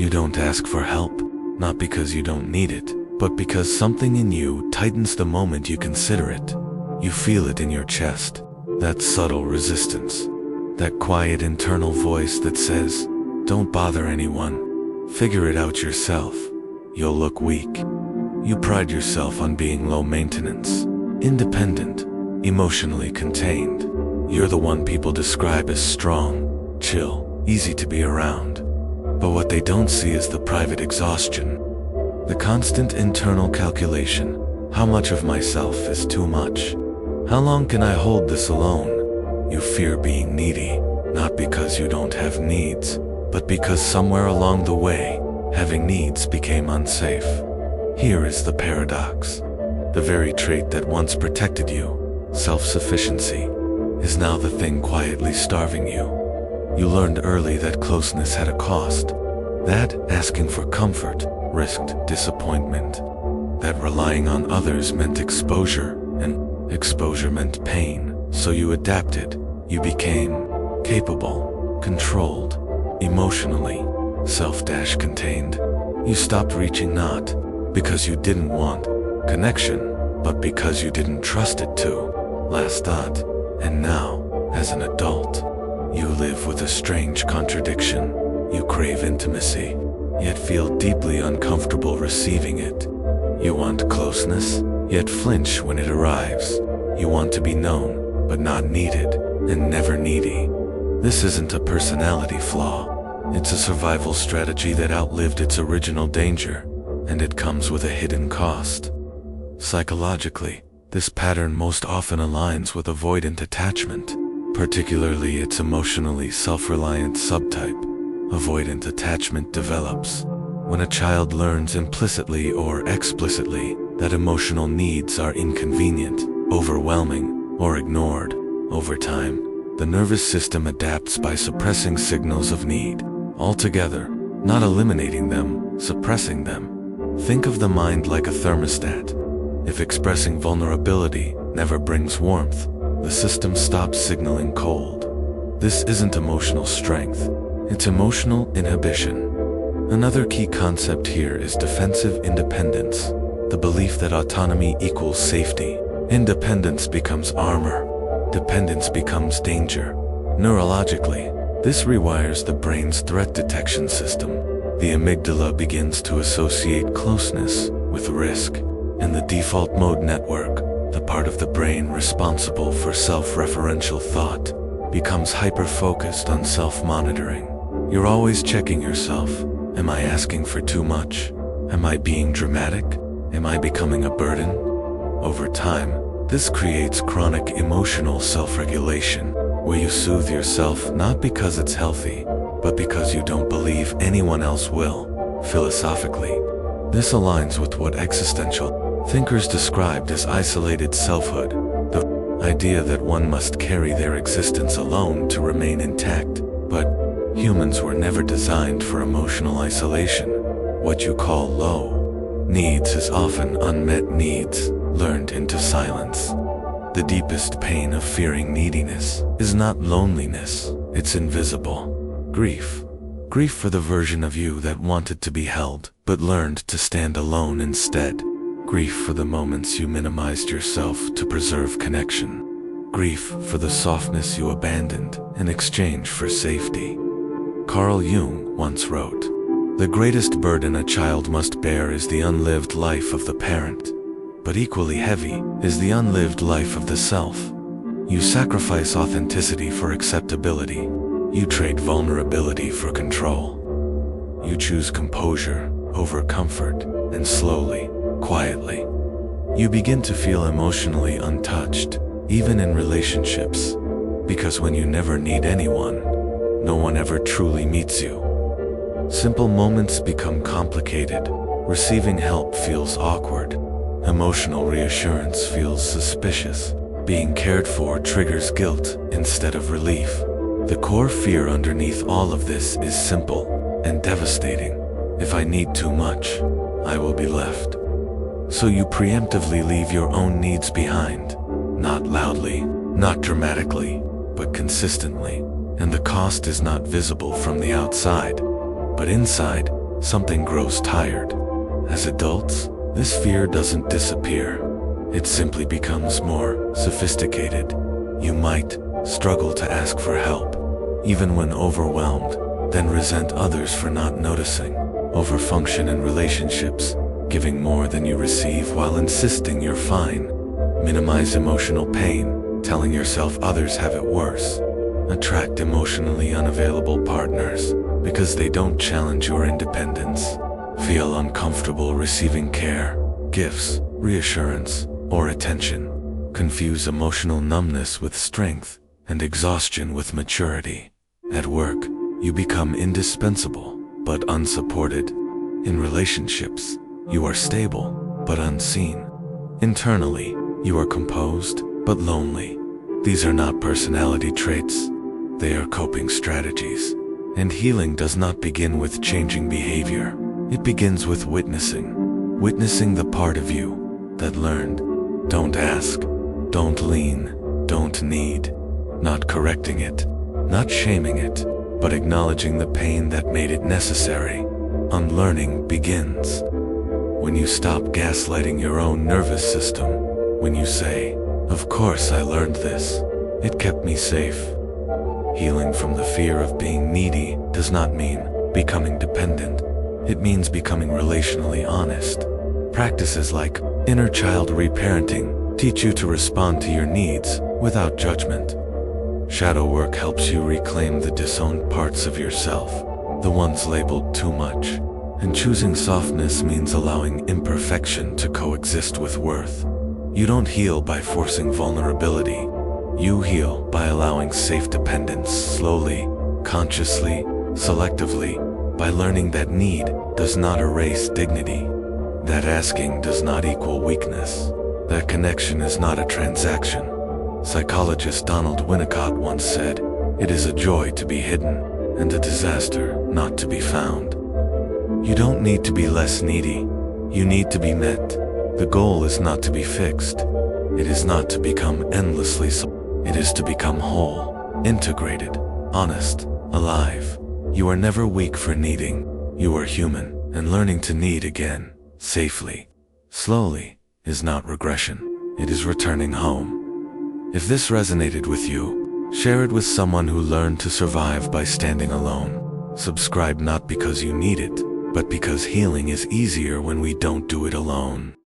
You don't ask for help, not because you don't need it, but because something in you tightens the moment you consider it. You feel it in your chest, that subtle resistance, that quiet internal voice that says, "Don't bother anyone. Figure it out yourself. You'll look weak." You pride yourself on being low maintenance, independent, emotionally contained. You're the one people describe as strong, chill, easy to be around. But what they don't see is the private exhaustion, the constant internal calculation. How much of myself is too much? How long can I hold this alone? You fear being needy, not because you don't have needs, but because somewhere along the way, having needs became unsafe. Here is the paradox. The very trait that once protected you, self-sufficiency, is now the thing quietly starving you. You learned early that closeness had a cost, that asking for comfort risked disappointment, that relying on others meant exposure, and exposure meant pain. So you adapted. You became capable, controlled, emotionally self-contained. You stopped reaching not because you didn't want connection, but because you didn't trust it to. Last thought. And now, as an adult, you live with a strange contradiction. You crave intimacy, yet feel deeply uncomfortable receiving it. You want closeness, yet flinch when it arrives. You want to be known, but not needed, and never needy. This isn't a personality flaw. It's a survival strategy that outlived its original danger, and it comes with a hidden cost. Psychologically, this pattern most often aligns with avoidant attachment, particularly its emotionally self-reliant subtype. Avoidant attachment develops when a child learns implicitly or explicitly that emotional needs are inconvenient, overwhelming, or ignored. Over time, the nervous system adapts by suppressing signals of need altogether, not eliminating them, suppressing them. Think of the mind like a thermostat. If expressing vulnerability never brings warmth, the system stops signaling cold. This isn't emotional strength, it's emotional inhibition. Another key concept here is defensive independence, the belief that autonomy equals safety. Independence becomes armor, dependence becomes danger. Neurologically, this rewires the brain's threat detection system. The amygdala begins to associate closeness with risk, and the default mode network, the part of the brain responsible for self-referential thought, becomes hyper-focused on self-monitoring. You're always checking yourself. Am I asking for too much? Am I being dramatic? Am I becoming a burden? Over time, this creates chronic emotional self-regulation, where you soothe yourself not because it's healthy, but because you don't believe anyone else will. Philosophically, this aligns with what existential thinkers described as isolated selfhood, the idea that one must carry their existence alone to remain intact. But humans were never designed for emotional isolation. What you call low needs is often unmet needs, learned into silence. The deepest pain of fearing neediness is not loneliness, it's invisible. Grief. Grief for the version of you that wanted to be held, but learned to stand alone instead. Grief for the moments you minimized yourself to preserve connection. Grief for the softness you abandoned in exchange for safety. Carl Jung once wrote, "The greatest burden a child must bear is the unlived life of the parent, but equally heavy is the unlived life of the self." You sacrifice authenticity for acceptability. You trade vulnerability for control. You choose composure over comfort, and slowly, quietly, you begin to feel emotionally untouched, even in relationships, because when you never need anyone, no one ever truly meets you. Simple moments become complicated. Receiving help feels awkward. Emotional reassurance feels suspicious. Being cared for triggers guilt instead of relief. The core fear underneath all of this is simple and devastating. If I need too much, I will be left. So you preemptively leave your own needs behind, not loudly, not dramatically, but consistently. And the cost is not visible from the outside, but inside, something grows tired. As adults, this fear doesn't disappear. It simply becomes more sophisticated. You might struggle to ask for help, even when overwhelmed, then resent others for not noticing. Overfunction in relationships, giving more than you receive while insisting you're fine. Minimize emotional pain, telling yourself others have it worse. Attract emotionally unavailable partners because they don't challenge your independence. Feel uncomfortable receiving care, gifts, reassurance, or attention. Confuse emotional numbness with strength and exhaustion with maturity. At work, you become indispensable but unsupported. In relationships, you are stable but unseen. Internally, you are composed but lonely. These are not personality traits, they are coping strategies. And healing does not begin with changing behavior. It begins with witnessing the part of you that learned. Don't ask, don't lean, don't need. Not correcting it, not shaming it, but acknowledging the pain that made it necessary. Unlearning begins when you stop gaslighting your own nervous system. When you say, "Of course I learned this. It kept me safe." Healing from the fear of being needy does not mean becoming dependent. It means becoming relationally honest. Practices like inner child reparenting teach you to respond to your needs without judgment. Shadow work helps you reclaim the disowned parts of yourself, the ones labeled too much. And choosing softness means allowing imperfection to coexist with worth. You don't heal by forcing vulnerability. You heal by allowing safe dependence slowly, consciously, selectively, by learning that need does not erase dignity, that asking does not equal weakness, that connection is not a transaction. Psychologist Donald Winnicott once said, "It is a joy to be hidden, and a disaster not to be found." You don't need to be less needy. You need to be met. The goal is not to be fixed. It is not to become endlessly. It is to become whole, integrated, honest, alive. You are never weak for needing. You are human, and learning to need again, safely, slowly, is not regression. It is returning home. If this resonated with you, share it with someone who learned to survive by standing alone. Subscribe not because you need it, but because healing is easier when we don't do it alone.